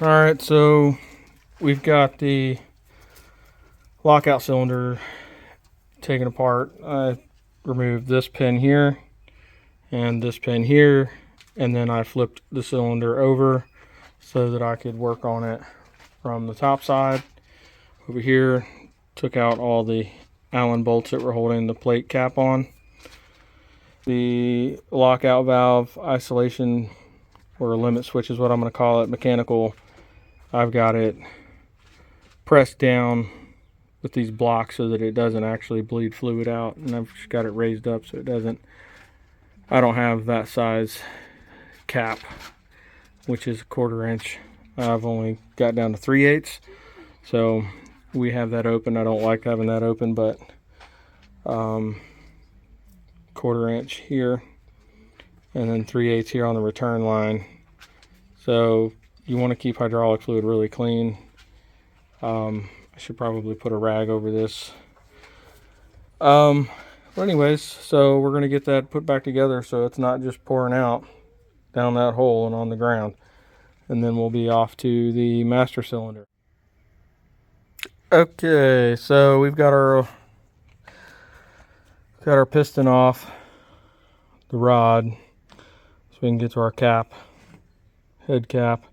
All right, so we've got the lockout cylinder taken apart. I removed this pin here and this pin here, and then I flipped the cylinder over so that I could work on it from the top side. Over here, took out all the Allen bolts that were holding the plate cap on. The lockout valve isolation, or limit switch is what I'm going to call it, mechanical, I've got it pressed down with these blocks so that it doesn't actually bleed fluid out, and I've just got it raised up so it doesn't. I don't have that size cap, which is a 1/4 inch. I've only got down to 3/8, so we have that open. I don't like having that open, but 1/4 inch here and then 3/8 here on the return line. So you want to keep hydraulic fluid really clean. I should probably put a rag over this. But anyways, so we're going to get that put back together so it's not just pouring out down that hole and on the ground. And then we'll be off to the master cylinder. Okay, so we've got our piston off the rod so we can get to our cap, head cap,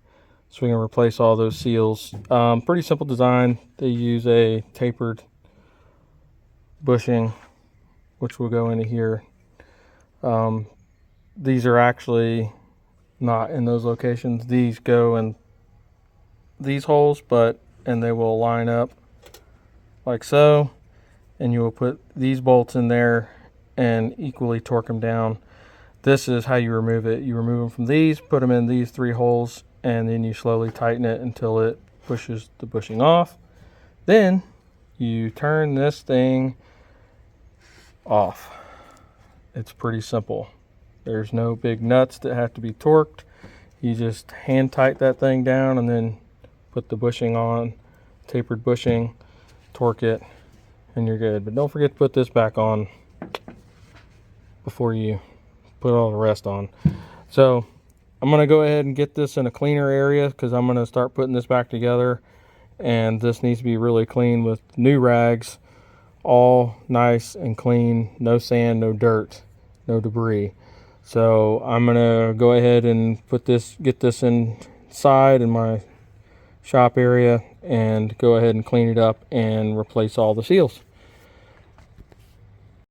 so we can replace all those seals. Pretty simple design. They use a tapered bushing, which will go into here. These are actually not in those locations. These go in these holes, and they will line up like so, and you will put these bolts in there and equally torque them down. This is how you remove it. You remove them from these, put them in these 3 holes, and then you slowly tighten it until it pushes the bushing off. Then you turn this thing off. It's pretty simple. There's no big nuts that have to be torqued. You just hand tight that thing down and then put the bushing on, tapered bushing, torque it, and you're good. But don't forget to put this back on before you put all the rest on. So I'm going to go ahead and get this in a cleaner area because I'm going to start putting this back together, and this needs to be really clean with new rags, all nice and clean, no sand, no dirt, no debris. So I'm going to go ahead and get this inside in my shop area and go ahead and clean it up and replace all the seals.